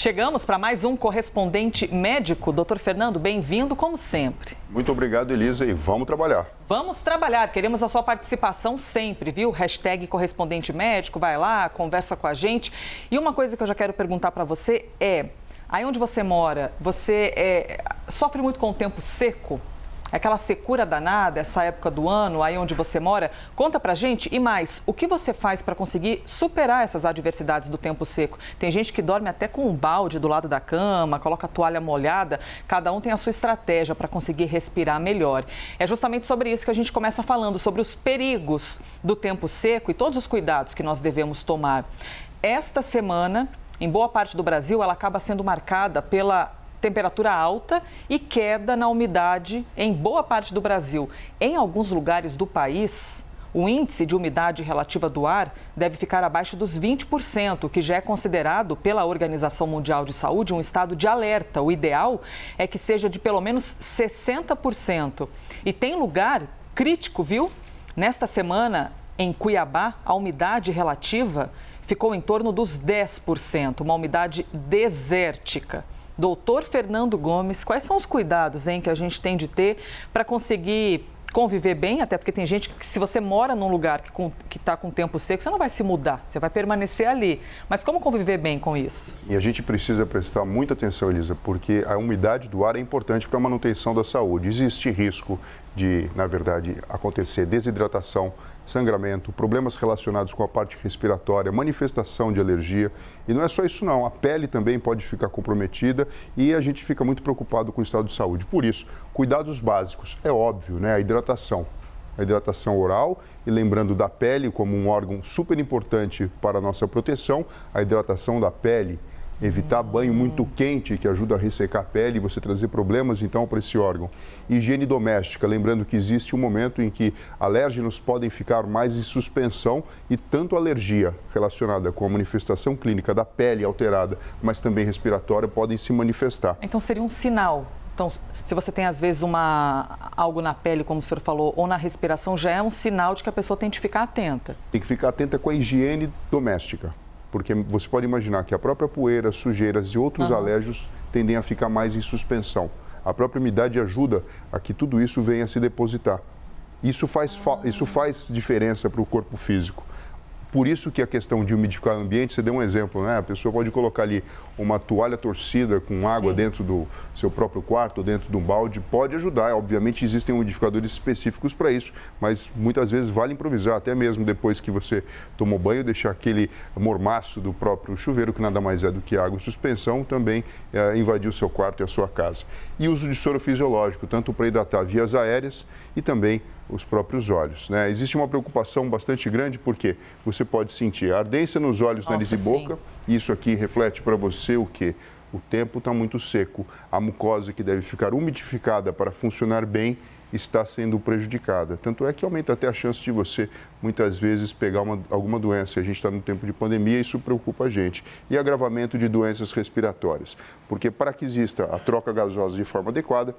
Chegamos para mais um correspondente médico. Doutor Fernando, bem-vindo, como sempre. Muito obrigado, Elisa, e vamos trabalhar. Vamos trabalhar, queremos a sua participação sempre, viu? Hashtag correspondente médico, vai lá, conversa com a gente. E uma coisa que eu já quero perguntar para você é, aí onde você mora, você sofre muito com o tempo seco? Aquela secura danada, essa época do ano, aí onde você mora? Conta pra gente. E mais, o que você faz para conseguir superar essas adversidades do tempo seco? Tem gente que dorme até com um balde do lado da cama, coloca a toalha molhada. Cada um tem a sua estratégia para conseguir respirar melhor. É justamente sobre isso que a gente começa falando, sobre os perigos do tempo seco e todos os cuidados que nós devemos tomar. Esta semana, em boa parte do Brasil, ela acaba sendo marcada pela temperatura alta e queda na umidade em boa parte do Brasil. Em alguns lugares do país, o índice de umidade relativa do ar deve ficar abaixo dos 20%, o que já é considerado pela Organização Mundial de Saúde um estado de alerta. O ideal é que seja de pelo menos 60%. E tem lugar crítico, viu? Nesta semana, em Cuiabá, a umidade relativa ficou em torno dos 10%, uma umidade desértica. Doutor Fernando Gomes, quais são os cuidados que a gente tem de ter para conseguir conviver bem? Até porque tem gente que, se você mora num lugar que está com tempo seco, você não vai se mudar, você vai permanecer ali. Mas como conviver bem com isso? E a gente precisa prestar muita atenção, Elisa, porque a umidade do ar é importante para a manutenção da saúde. Existe risco de, na verdade, acontecer desidratação, sangramento, problemas relacionados com a parte respiratória, manifestação de alergia. E não é só isso não, a pele também pode ficar comprometida e a gente fica muito preocupado com o estado de saúde. Por isso, cuidados básicos, é óbvio, né? A hidratação oral e lembrando da pele como um órgão super importante para a nossa proteção, a hidratação da pele, evitar banho muito quente, que ajuda a ressecar a pele e você trazer problemas, então, para esse órgão. Higiene doméstica, lembrando que existe um momento em que alérgenos podem ficar mais em suspensão e tanto a alergia relacionada com a manifestação clínica da pele alterada, mas também respiratória, podem se manifestar. Então, seria um sinal. Então, se você tem, às vezes, algo na pele, como o senhor falou, ou na respiração, já é um sinal de que a pessoa tem que ficar atenta. Tem que ficar atenta com a higiene doméstica. Porque você pode imaginar que a própria poeira, sujeiras e outros alérgicos tendem a ficar mais em suspensão. A própria umidade ajuda a que tudo isso venha a se depositar. Isso faz diferença para o corpo físico. Por isso que a questão de umidificar o ambiente, você deu um exemplo, né? A pessoa pode colocar ali uma toalha torcida com água dentro do seu próprio quarto, dentro de um balde, pode ajudar. Obviamente existem umidificadores específicos para isso, mas muitas vezes vale improvisar, até mesmo depois que você tomou banho, deixar aquele mormaço do próprio chuveiro, que nada mais é do que água em suspensão, também invadir o seu quarto e a sua casa. E uso de soro fisiológico, tanto para hidratar vias aéreas e também os próprios olhos, né? Existe uma preocupação bastante grande porque você pode sentir ardência nos olhos, nariz e boca. Isso aqui reflete para você o quê? O tempo está muito seco. A mucosa que deve ficar umidificada para funcionar bem está sendo prejudicada. Tanto é que aumenta até a chance de você, muitas vezes, pegar alguma doença. A gente está no tempo de pandemia e isso preocupa a gente. E agravamento de doenças respiratórias. Porque para que exista a troca gasosa de forma adequada,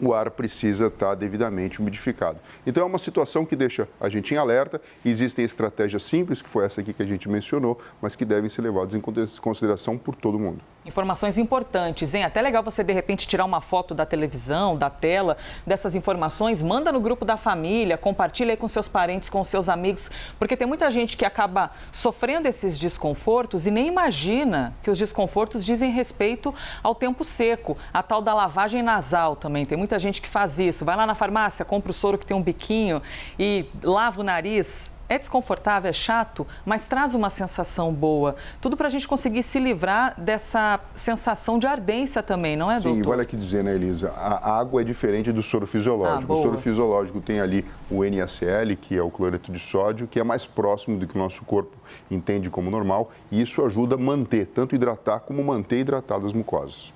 o ar precisa estar devidamente umidificado. Então é uma situação que deixa a gente em alerta. Existem estratégias simples, que foi essa aqui que a gente mencionou, mas que devem ser levadas em consideração por todo mundo. Informações importantes, hein? Até legal você, de repente, tirar uma foto da televisão, da tela, dessas informações, manda no grupo da família, compartilha aí com seus parentes, com seus amigos, porque tem muita gente que acaba sofrendo esses desconfortos e nem imagina que os desconfortos dizem respeito ao tempo seco, a tal da lavagem nasal também. Tem muita gente que faz isso, vai lá na farmácia, compra o soro que tem um biquinho e lava o nariz. É desconfortável, é chato, mas traz uma sensação boa. Tudo para a gente conseguir se livrar dessa sensação de ardência também, não é, doutor? Sim, vale aqui dizer, né, Elisa? A água é diferente do soro fisiológico. O soro fisiológico tem ali o NaCl, que é o cloreto de sódio, que é mais próximo do que o nosso corpo entende como normal. E isso ajuda a manter, tanto hidratar como manter hidratadas as mucosas.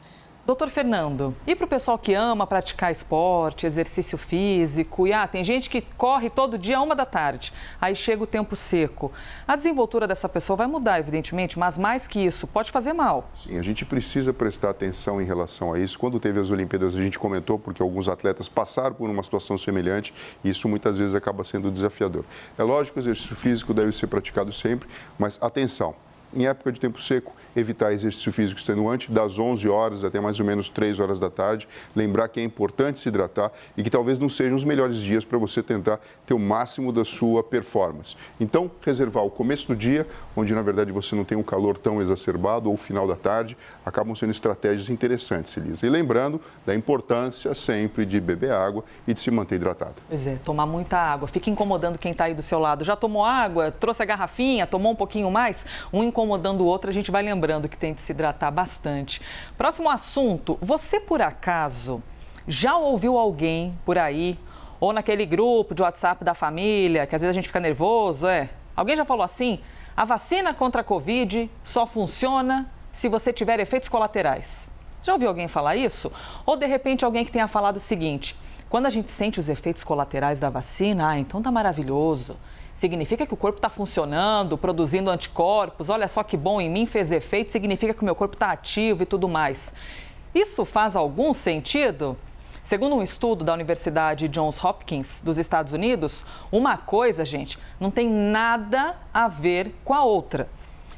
Doutor Fernando, e para o pessoal que ama praticar esporte, exercício físico, e tem gente que corre todo dia 13h, aí chega o tempo seco. A desenvoltura dessa pessoa vai mudar, evidentemente, mas mais que isso, pode fazer mal. Sim, a gente precisa prestar atenção em relação a isso. Quando teve as Olimpíadas, a gente comentou, porque alguns atletas passaram por uma situação semelhante, e isso muitas vezes acaba sendo desafiador. É lógico que o exercício físico deve ser praticado sempre, mas atenção. em época de tempo seco, evitar exercício físico extenuante das 11 horas até mais ou menos 3 horas da tarde. Lembrar que é importante se hidratar e que talvez não sejam os melhores dias para você tentar ter o máximo da sua performance. Então, reservar o começo do dia, onde na verdade você não tem um calor tão exacerbado, ou o final da tarde, acabam sendo estratégias interessantes, Elisa. E lembrando da importância sempre de beber água e de se manter hidratado. Pois é, tomar muita água. Fica incomodando quem está aí do seu lado. Já tomou água? Trouxe a garrafinha? Tomou um pouquinho mais? Um incomodando o outro, a gente vai lembrando que tem de se hidratar bastante. Próximo assunto, você por acaso já ouviu alguém por aí, ou naquele grupo de WhatsApp da família, que às vezes a gente fica nervoso, Alguém já falou assim, a vacina contra a Covid só funciona se você tiver efeitos colaterais. Já ouviu alguém falar isso? Ou de repente alguém que tenha falado o seguinte, quando a gente sente os efeitos colaterais da vacina, então tá maravilhoso. Significa que o corpo está funcionando, produzindo anticorpos, olha só que bom, em mim fez efeito, significa que o meu corpo está ativo e tudo mais. Isso faz algum sentido? Segundo um estudo da Universidade Johns Hopkins, dos Estados Unidos, uma coisa, gente, não tem nada a ver com a outra.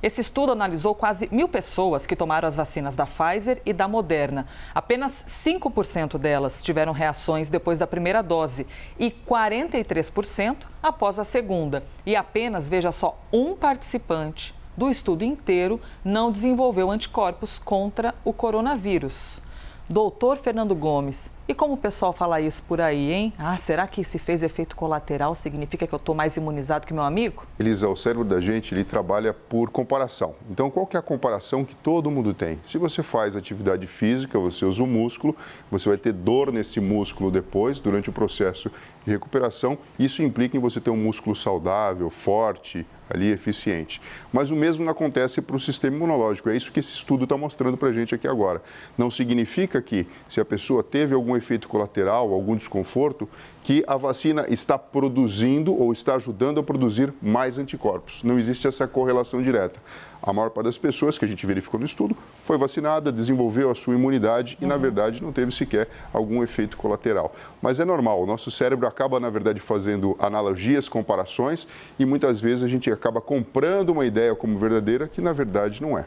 Esse estudo analisou quase 1.000 pessoas que tomaram as vacinas da Pfizer e da Moderna. Apenas 5% delas tiveram reações depois da primeira dose e 43% após a segunda. E apenas, veja só, um participante do estudo inteiro não desenvolveu anticorpos contra o coronavírus. Doutor Fernando Gomes, e como o pessoal fala isso por aí, hein? Será que se fez efeito colateral significa que eu estou mais imunizado que meu amigo? Elisa, o cérebro da gente, ele trabalha por comparação. Então, qual que é a comparação que todo mundo tem? Se você faz atividade física, você usa o músculo, você vai ter dor nesse músculo depois, durante o processo de recuperação. Isso implica em você ter um músculo saudável, forte, ali, eficiente. Mas o mesmo não acontece para o sistema imunológico. É isso que esse estudo está mostrando para a gente aqui agora. Não significa que, se a pessoa teve algum efeito colateral, algum desconforto, que a vacina está produzindo ou está ajudando a produzir mais anticorpos. Não existe essa correlação direta. A maior parte das pessoas que a gente verificou no estudo foi vacinada, desenvolveu a sua imunidade e, na verdade, não teve sequer algum efeito colateral. Mas é normal, o nosso cérebro acaba, na verdade, fazendo analogias, comparações e muitas vezes a gente acaba comprando uma ideia como verdadeira que, na verdade, não é.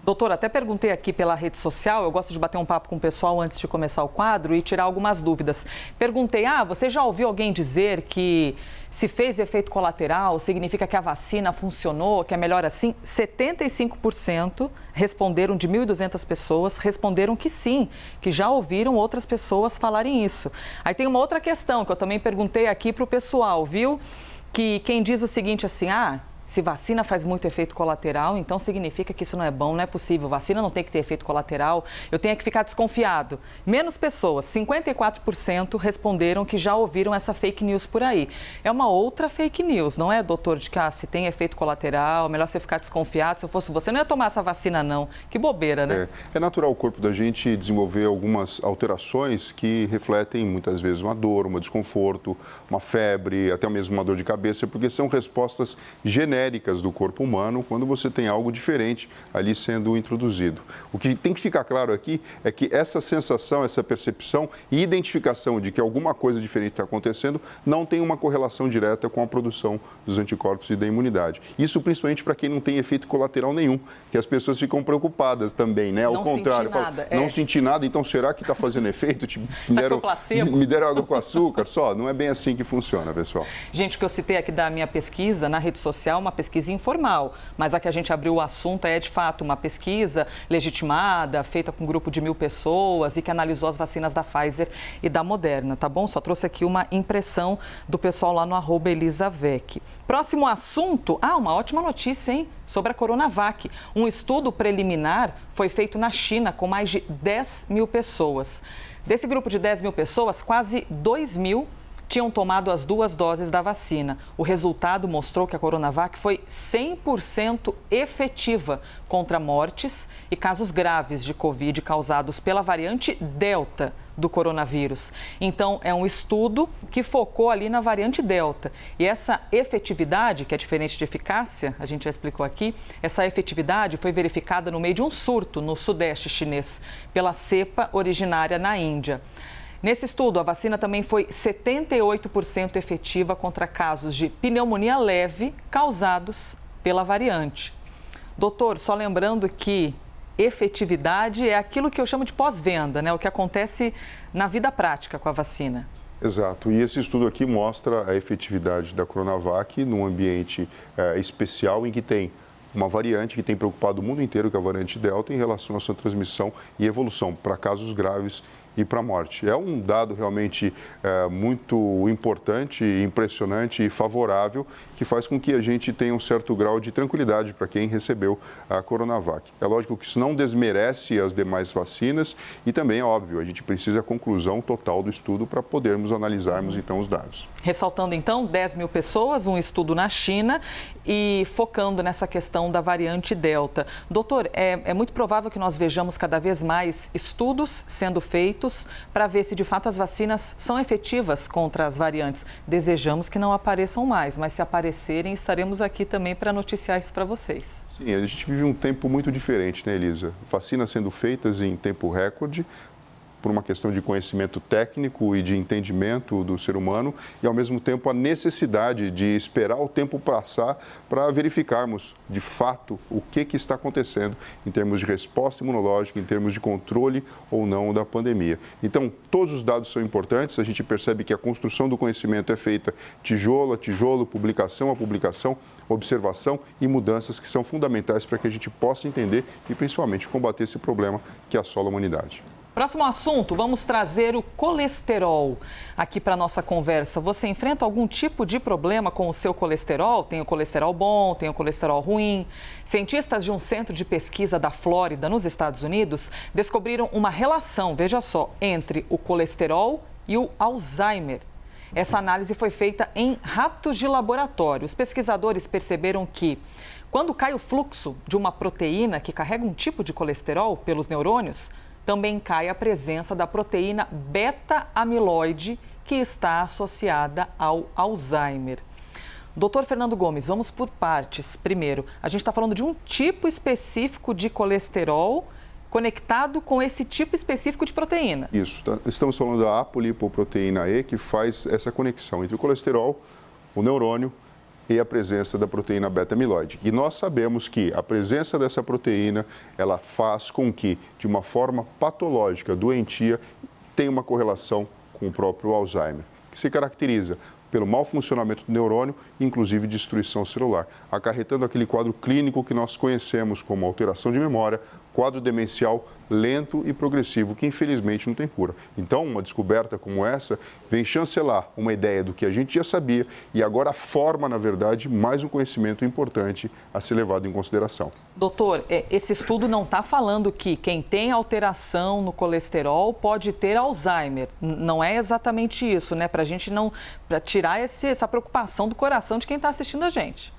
Doutor, até perguntei aqui pela rede social, eu gosto de bater um papo com o pessoal antes de começar o quadro e tirar algumas dúvidas. Perguntei, você já ouviu alguém dizer que se fez efeito colateral, significa que a vacina funcionou, que é melhor assim? 75% responderam, de 1.200 pessoas, responderam que sim, que já ouviram outras pessoas falarem isso. Aí tem uma outra questão que eu também perguntei aqui para o pessoal, viu? Que quem diz o seguinte assim, se vacina faz muito efeito colateral, então significa que isso não é bom, não é possível. Vacina não tem que ter efeito colateral, eu tenho que ficar desconfiado. Menos pessoas, 54% responderam que já ouviram essa fake news por aí. É uma outra fake news, não é, doutor? De que se tem efeito colateral, melhor você ficar desconfiado. Se eu fosse você, não ia tomar essa vacina, não. Que bobeira, né? É natural o corpo da gente desenvolver algumas alterações que refletem muitas vezes uma dor, um desconforto, uma febre, até mesmo uma dor de cabeça, porque são respostas genéricas do corpo humano quando você tem algo diferente ali sendo introduzido. O que tem que ficar claro aqui é que essa sensação, essa percepção e identificação de que alguma coisa diferente está acontecendo não tem uma correlação direta com a produção dos anticorpos e da imunidade. Isso principalmente para quem não tem efeito colateral nenhum, que as pessoas ficam preocupadas também, né? Ao contrário, não senti nada, então será que está fazendo efeito? Tipo, me deram água com açúcar? Só, não é bem assim que funciona, pessoal. Gente, o que eu citei aqui da minha pesquisa na rede social, uma pesquisa informal, mas a que a gente abriu o assunto é, de fato, uma pesquisa legitimada, feita com um grupo de 1.000 pessoas e que analisou as vacinas da Pfizer e da Moderna, tá bom? Só trouxe aqui uma impressão do pessoal lá no @elisavec. Próximo assunto, uma ótima notícia, hein? Sobre a Coronavac. Um estudo preliminar foi feito na China com mais de 10.000 pessoas. Desse grupo de 10.000 pessoas, quase 2.000 tinham tomado as 2 doses da vacina. O resultado mostrou que a Coronavac foi 100% efetiva contra mortes e casos graves de Covid causados pela variante Delta do coronavírus. Então, é um estudo que focou ali na variante Delta. E essa efetividade, que é diferente de eficácia, a gente já explicou aqui, essa efetividade foi verificada no meio de um surto no sudeste chinês, pela cepa originária na Índia. Nesse estudo, a vacina também foi 78% efetiva contra casos de pneumonia leve causados pela variante. Doutor, só lembrando que efetividade é aquilo que eu chamo de pós-venda, né? O que acontece na vida prática com a vacina. Exato, e esse estudo aqui mostra a efetividade da Coronavac num ambiente especial em que tem uma variante que tem preocupado o mundo inteiro, que é a variante Delta, em relação à sua transmissão e evolução para casos graves e para a morte. É um dado realmente muito importante, impressionante e favorável, que faz com que a gente tenha um certo grau de tranquilidade para quem recebeu a Coronavac. É lógico que isso não desmerece as demais vacinas e também é óbvio, a gente precisa a conclusão total do estudo para podermos analisarmos então os dados. Ressaltando então 10 mil pessoas, um estudo na China e focando nessa questão da variante Delta. Doutor, é muito provável que nós vejamos cada vez mais estudos sendo feitos para ver se de fato as vacinas são efetivas contra as variantes. Desejamos que não apareçam mais, mas se aparecerem, estaremos aqui também para noticiar isso para vocês. Sim, a gente vive um tempo muito diferente, né, Elisa? Vacinas sendo feitas em tempo recorde, por uma questão de conhecimento técnico e de entendimento do ser humano e, ao mesmo tempo, a necessidade de esperar o tempo passar para verificarmos, de fato, o que está acontecendo em termos de resposta imunológica, em termos de controle ou não da pandemia. Então, todos os dados são importantes, a gente percebe que a construção do conhecimento é feita tijolo a tijolo, publicação a publicação, observação e mudanças que são fundamentais para que a gente possa entender e, principalmente, combater esse problema que assola a humanidade. Próximo assunto, vamos trazer o colesterol aqui para a nossa conversa. Você enfrenta algum tipo de problema com o seu colesterol? Tem o colesterol bom, tem o colesterol ruim? Cientistas de um centro de pesquisa da Flórida, nos Estados Unidos, descobriram uma relação, veja só, entre o colesterol e o Alzheimer. Essa análise foi feita em ratos de laboratório. Os pesquisadores perceberam que, quando cai o fluxo de uma proteína que carrega um tipo de colesterol pelos neurônios, também cai a presença da proteína beta-amiloide, que está associada ao Alzheimer. Doutor Fernando Gomes, vamos por partes. Primeiro, a gente está falando de um tipo específico de colesterol conectado com esse tipo específico de proteína. Isso, estamos falando da apolipoproteína E, que faz essa conexão entre o colesterol, o neurônio e a presença da proteína beta-amiloide. E nós sabemos que a presença dessa proteína, ela faz com que, de uma forma patológica, doentia, tenha uma correlação com o próprio Alzheimer, que se caracteriza pelo mau funcionamento do neurônio, inclusive destruição celular, acarretando aquele quadro clínico que nós conhecemos como alteração de memória, quadro demencial lento e progressivo, que infelizmente não tem cura. Então, uma descoberta como essa vem chancelar uma ideia do que a gente já sabia e agora forma, na verdade, mais um conhecimento importante a ser levado em consideração. Doutor, esse estudo não está falando que quem tem alteração no colesterol pode ter Alzheimer. Não é exatamente isso, né? Para a gente não, para tirar essa preocupação do coração de quem está assistindo a gente.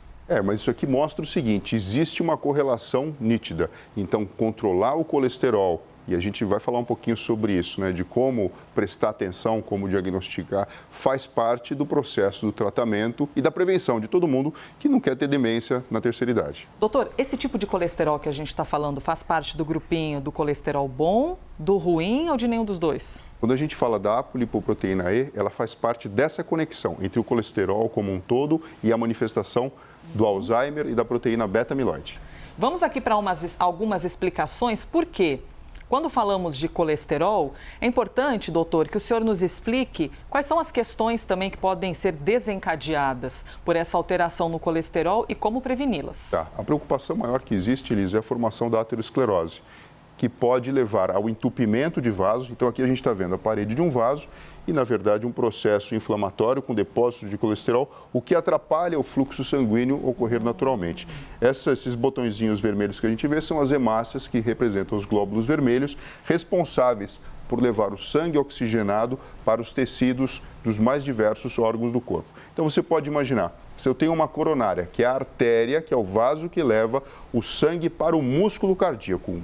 Mas isso aqui mostra o seguinte, existe uma correlação nítida. Então, controlar o colesterol, e a gente vai falar um pouquinho sobre isso, né, de como prestar atenção, como diagnosticar, faz parte do processo do tratamento e da prevenção de todo mundo que não quer ter demência na terceira idade. Doutor, esse tipo de colesterol que a gente está falando faz parte do grupinho do colesterol bom, do ruim ou de nenhum dos dois? Quando a gente fala da apolipoproteína E, ela faz parte dessa conexão entre o colesterol como um todo e a manifestação do Alzheimer e da proteína beta-amiloide. Vamos aqui para algumas explicações, por quê? Quando falamos de colesterol, é importante, doutor, que o senhor nos explique quais são as questões também que podem ser desencadeadas por essa alteração no colesterol e como preveni-las. A preocupação maior que existe, Elisa, é a formação da aterosclerose, que pode levar ao entupimento de vasos. Então, aqui a gente está vendo a parede de um vaso e, na verdade, um processo inflamatório com depósito de colesterol, o que atrapalha o fluxo sanguíneo ocorrer naturalmente. Esses botõezinhos vermelhos que a gente vê são as hemácias, que representam os glóbulos vermelhos, responsáveis por levar o sangue oxigenado para os tecidos dos mais diversos órgãos do corpo. Então, você pode imaginar, se eu tenho uma coronária, que é a artéria, que é o vaso que leva o sangue para o músculo cardíaco,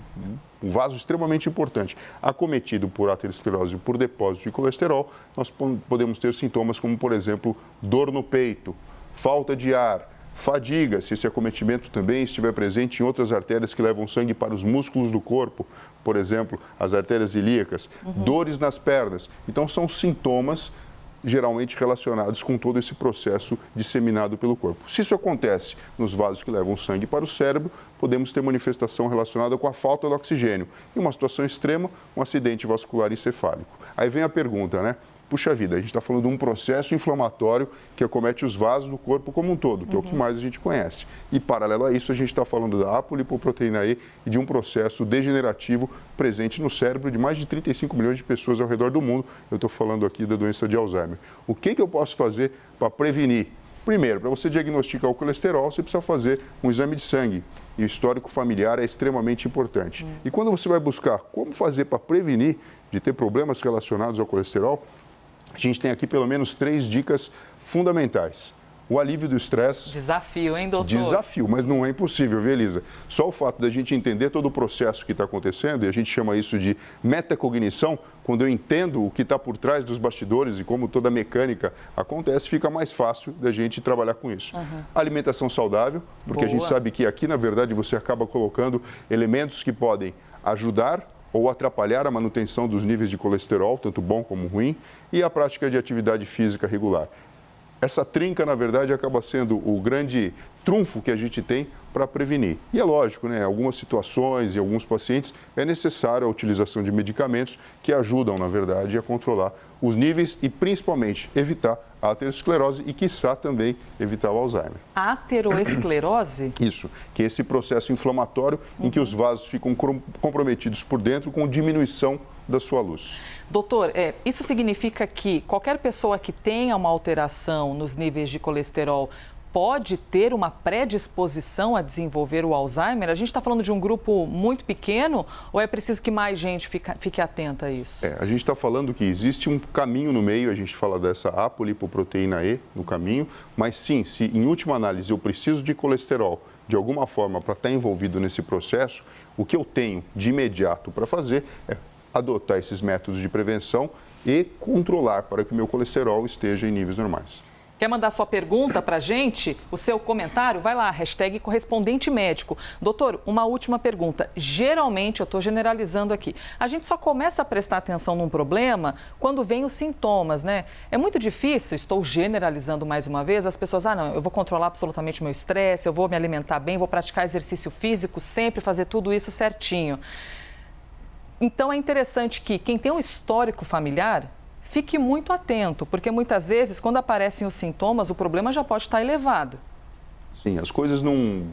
um vaso extremamente importante, acometido por aterosclerose e por depósito de colesterol, nós podemos ter sintomas como, por exemplo, dor no peito, falta de ar, fadiga, se esse acometimento também estiver presente em outras artérias que levam sangue para os músculos do corpo, por exemplo, as artérias ilíacas, dores nas pernas. Então, são sintomas geralmente relacionados com todo esse processo disseminado pelo corpo. Se isso acontece nos vasos que levam sangue para o cérebro, podemos ter manifestação relacionada com a falta de oxigênio. Em uma situação extrema, um acidente vascular encefálico. Aí vem a pergunta, né? Puxa vida, a gente está falando de um processo inflamatório que acomete os vasos do corpo como um todo, que é o que mais a gente conhece. E, paralelo a isso, a gente está falando da apolipoproteína E e de um processo degenerativo presente no cérebro de mais de 35 milhões de pessoas ao redor do mundo. Eu estou falando aqui da doença de Alzheimer. O que eu posso fazer para prevenir? Primeiro, para você diagnosticar o colesterol, você precisa fazer um exame de sangue. E o histórico familiar é extremamente importante. E quando você vai buscar como fazer para prevenir de ter problemas relacionados ao colesterol, a gente tem aqui pelo menos 3 dicas fundamentais. O alívio do estresse. Desafio, hein, doutor? Desafio, mas não é impossível, viu, Elisa? Só o fato da gente entender todo o processo que está acontecendo, e a gente chama isso de metacognição, quando eu entendo o que está por trás dos bastidores e como toda a mecânica acontece, fica mais fácil da gente trabalhar com isso. Alimentação saudável, porque a gente sabe que aqui, na verdade, você acaba colocando elementos que podem ajudar ou atrapalhar a manutenção dos níveis de colesterol, tanto bom como ruim, e a prática de atividade física regular. Essa trinca, na verdade, acaba sendo o grande trunfo que a gente tem para prevenir. E é lógico, né? Em algumas situações e alguns pacientes é necessária a utilização de medicamentos que ajudam, na verdade, a controlar os níveis e, principalmente, evitar a aterosclerose e, quiçá, também evitar o Alzheimer. Aterosclerose? Isso, que é esse processo inflamatório em que os vasos ficam comprometidos por dentro com diminuição da sua luz. Doutor, isso significa que qualquer pessoa que tenha uma alteração nos níveis de colesterol pode ter uma predisposição a desenvolver o Alzheimer? A gente está falando de um grupo muito pequeno ou é preciso que mais gente fique atenta a isso? A gente está falando que existe um caminho no meio, a gente fala dessa apolipoproteína E no caminho, mas sim, se em última análise eu preciso de colesterol de alguma forma para estar envolvido nesse processo, o que eu tenho de imediato para fazer é adotar esses métodos de prevenção e controlar para que o meu colesterol esteja em níveis normais. Quer mandar sua pergunta para a gente? O seu comentário? Vai lá, hashtag correspondente médico. Doutor, uma última pergunta. Geralmente, eu estou generalizando aqui, a gente só começa a prestar atenção num problema quando vem os sintomas, né? É muito difícil, estou generalizando mais uma vez, as pessoas, não, eu vou controlar absolutamente o meu estresse, eu vou me alimentar bem, vou praticar exercício físico, sempre fazer tudo isso certinho. Então, é interessante que quem tem um histórico familiar fique muito atento, porque muitas vezes, quando aparecem os sintomas, o problema já pode estar elevado. Sim, as coisas não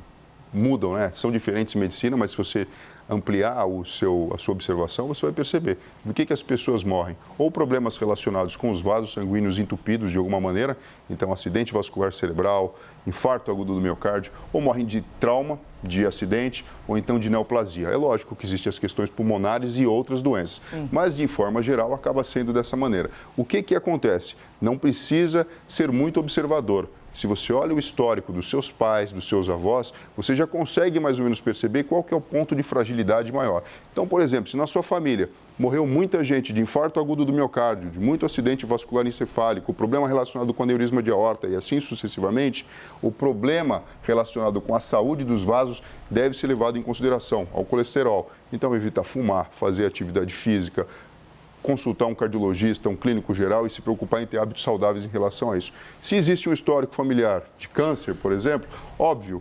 mudam, né? São diferentes em medicina, mas se você ampliar a sua observação, você vai perceber do que as pessoas morrem. Ou problemas relacionados com os vasos sanguíneos entupidos de alguma maneira, então acidente vascular cerebral, infarto agudo do miocárdio, ou morrem de trauma, de acidente, ou então de neoplasia. É lógico que existem as questões pulmonares e outras doenças, mas de forma geral acaba sendo dessa maneira. O que acontece? Não precisa ser muito observador. Se você olha o histórico dos seus pais, dos seus avós, você já consegue mais ou menos perceber qual que é o ponto de fragilidade maior. Então, por exemplo, se na sua família morreu muita gente de infarto agudo do miocárdio, de muito acidente vascular encefálico, problema relacionado com aneurisma de aorta e assim sucessivamente, o problema relacionado com a saúde dos vasos deve ser levado em consideração ao colesterol. Então, evitar fumar, fazer atividade física, consultar um cardiologista, um clínico geral e se preocupar em ter hábitos saudáveis em relação a isso. Se existe um histórico familiar de câncer, por exemplo, óbvio,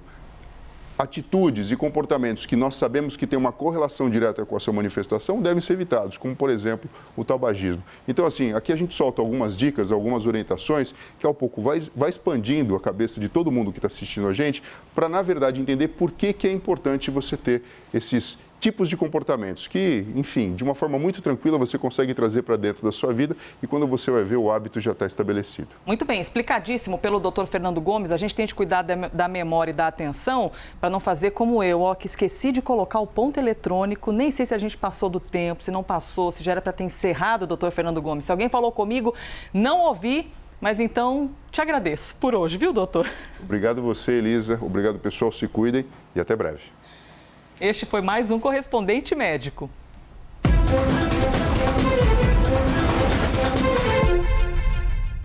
atitudes e comportamentos que nós sabemos que tem uma correlação direta com a sua manifestação devem ser evitados, como, por exemplo, o tabagismo. Então, assim, aqui a gente solta algumas dicas, algumas orientações que, ao pouco, vai expandindo a cabeça de todo mundo que está assistindo a gente para, na verdade, entender por que é importante você ter esses tipos de comportamentos que, enfim, de uma forma muito tranquila você consegue trazer para dentro da sua vida e quando você vai ver o hábito já está estabelecido. Muito bem, explicadíssimo pelo Dr. Fernando Gomes. A gente tem de cuidar da memória e da atenção para não fazer como eu, que esqueci de colocar o ponto eletrônico, nem sei se a gente passou do tempo, se não passou, se já era para ter encerrado, Dr. Fernando Gomes. Se alguém falou comigo, não ouvi, mas então te agradeço por hoje, viu, doutor? Obrigado você, Elisa. Obrigado, pessoal. Se cuidem e até breve. Este foi mais um Correspondente Médico.